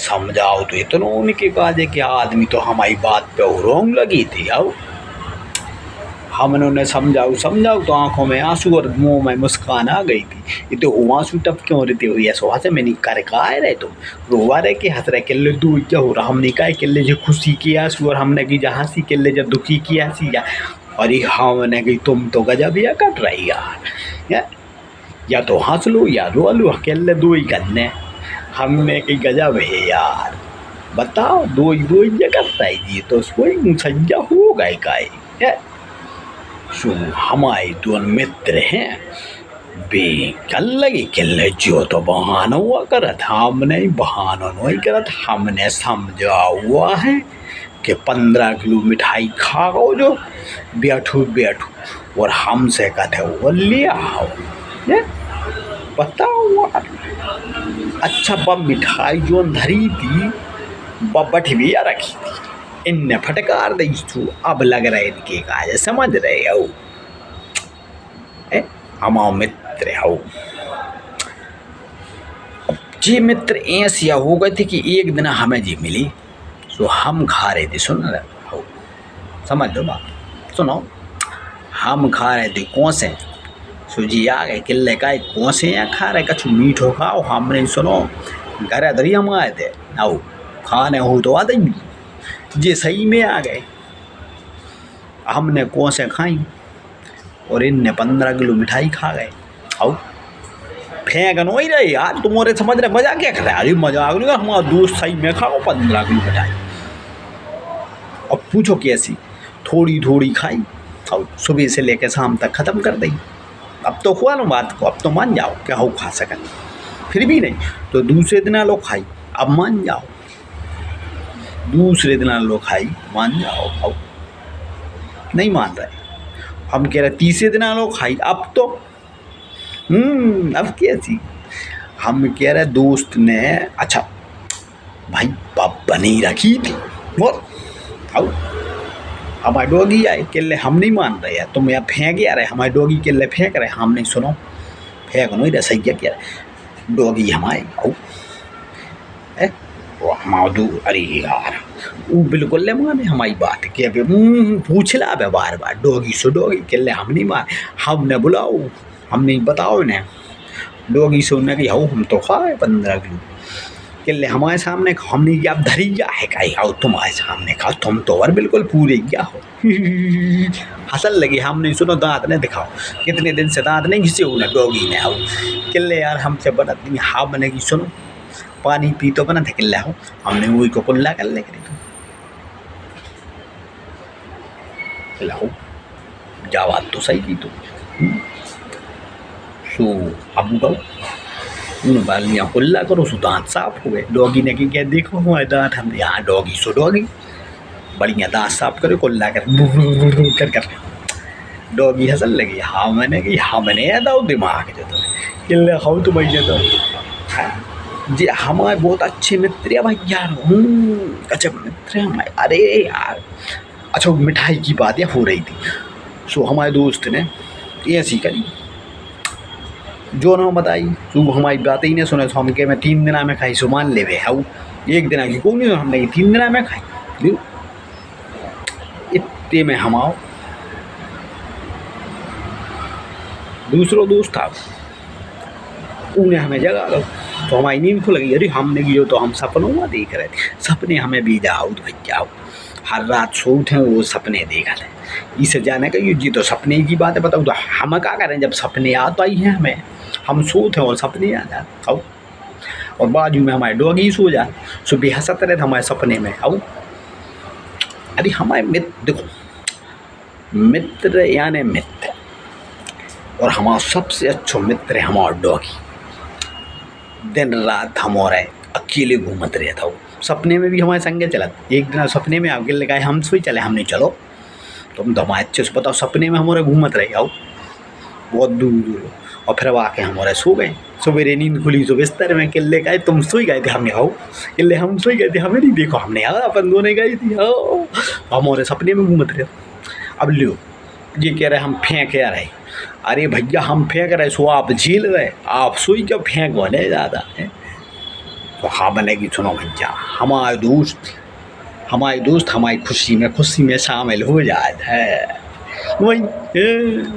समझाओ तो इतना उनके काजे कि आदमी तो हमारी बात पे रोंग लगी थी। अब हमने उन्हें समझाऊ समझाऊ तो आंखों में आंसू और मुंह में मुस्कान आ गई थी। ये तो आंसू टप क्यों रहती हुई ऐसा वहाँ से मैंने कर कहा रहे तुम रोवा रहे कि हंस रहे किले दू क्या हो रहा हमने कहा किले जो खुशी की आंसू और हमने की जहाँ सी किले जब दुखी की हंसी या अरे हमने की तुम तो गजब या कट रही यार या तो हंस लो या रो लो अकेले दो ही करने हमने की गजब है यार बताओ दो ही करता है जी तो कोई संज्ञा हो गए का सो हमारे दोनों मित्र हैं बे कल लगे किले जो तो बहाना हुआ करत हमने बहाना नहीं करत हमने समझा हुआ है कि 15 किलो मिठाई खाओ जो बैठो बैठो और हमसे कहते वो ले आओ बताओ अच्छा बम मिठाई जो धरी थी बट भी रखी थी इनने फटकार दी तू अब लग रहा है इनके काज समझ रहे हो हमारा मित्र हो जी मित्र ऐसी हो गए थे कि एक दिन हमें जी मिली तो हम खा रहे थे सुन रहे हो समझ लो बात सुनो हम खा रहे थे कौन से सूजी आ गए किले का कौन से यहाँ खा रहे कछु मीठो खाओ हमने सुनो घर अदरी हम आए थे आओ खाने हो तो आते ये सही में आ गए हमने कौन से खाई और इनने 15 किलो मिठाई खा गए आओ फेंक नहीं रहे यार तुम्हारे समझ रहे मजा क्या कर रहे अरे मजाक नहीं हमारा दोस्त सही में खाओ 15 किलो मिठाई अब पूछो कैसी थोड़ी थोड़ी खाई और सुबह से लेकर शाम तक ख़त्म कर दी अब तो हुआ ना बात को अब तो मान जाओ क्या हो खा सकन फिर भी नहीं तो दूसरे दिन लोग खाई अब मान जाओ दूसरे दिन लोग खाई मान जाओ खाओ नहीं मान रहे हम कह रहे तीसरे दिन लोग खाई अब तो अब कैसी हम कह रहे दोस्त ने अच्छा भाई बनी रखी थी और आओ हमारे डॉगी आए किले हम नहीं मान रहे यार तुम यहाँ फेंक आ रहे हमारे डॉगी किले फेंक रहे हम नहीं सुनो फेंक नहीं रहे सही क्या रहे डॉगी हमारे आओ माधु अरे यार वो बिल्कुल ले माने हमारी बात कि अभी पूछ ला अबे बार बार डॉगी सो डॉगी किले हम नहीं मान हमने बुलाओ हम नहीं बताओ इन्हें डॉगी से उन्हें कि हम तो खाए 15 किलो किले हमारे सामने हमने क्या धरी गया है कहीं आओ तुम्हारे सामने खाओ तुम तो और बिल्कुल पूरे क्या हो हंसल लगी हम नहीं सुनो दांत ने दिखाओ कितने दिन से दांत नहीं घिसे हो ना डॉगी ने आओ किले यार हमसे बनत नहीं हाँ बने की सुनो पानी पी तो बना था किला हो हमने वही को कुल्ला कर ले करी तो हो जवाब तो सही की तो सो अब गाओ उन बालियाँ कुल्ला करो सो दांत साफ हो गए डॉगी ने की क्या देखो हमारे दांत हमने यहाँ डॉगी सो डॉगी बढ़िया दांत साफ करे कुल्ला कर डॉगी हंसल लगी हाँ मैंने कि हाँ मैंने याद आओ दिमाग जो तो किले खाओ तो भाई तो जी हमारे बहुत अच्छे मित्र है भाई यार अच्छा मित्र हमारे अरे यार अच्छा मिठाई की बात हो रही थी सो हमारे दोस्त ने ऐसी करी जो ना बताई सो हमारी बात ही नहीं सुने सो हम के मैं 3 दिन में खाई सो मान ले वे हाउ एक दिन की कौन नहीं हमने 3 दिन में खाई इतने में हम आओ दूसरो दोस्त था उन्हें हमें जगा दो तो हमारी नींद खुल गई अरे हमने गियो तो हम सपनों में देख रहे थे सपने हमें भी जाओ तो भाई जाओ हर रात सोते हैं वो सपने देखा थे इसे जाने का ये तो सपने की बात है बताओ तो हम क्या करें जब सपने आता ही हैं हमें हम सोते हैं और सपने आ जाते आओ और बाजू में हमारे डॉगी सो जाए सुबह हंसत रहे थे हमारे सपने में आओ अरे हमारे मित्र देखो मित्र यानी मित्र और हमारा सबसे अच्छा मित्र है हमारा डॉगी दिन रात हमारे अकेले घूमत रहता हो सपने में भी हमारे संगे चला एक दिन सपने में आगे लगाए हम सोई चले हमने चलो तुम तो हमारे अच्छे से बताओ सपने में हमारे घूमत रहे आओ बहुत दूर दूर और फिर आके हमारे सो गए सवेरे नींद खुली तो बिस्तर में किले गए तुम सोई गए थे हमने आओ किले हम सोई गए थे हमें नहीं देखो हमने यार अपन दोनों गई थी आओ हमारे सपने में घूमत रहे अब लो ये कह रहे हम फेंक आ रहे अरे भैया हम फेंक रहे सो आप झील रहे आप सोई क्या फेंक वाले ज़्यादा है तो हाँ बनेगी। सुनो भैया, हमारे दोस्त हमारी खुशी में शामिल हो जाए है वही।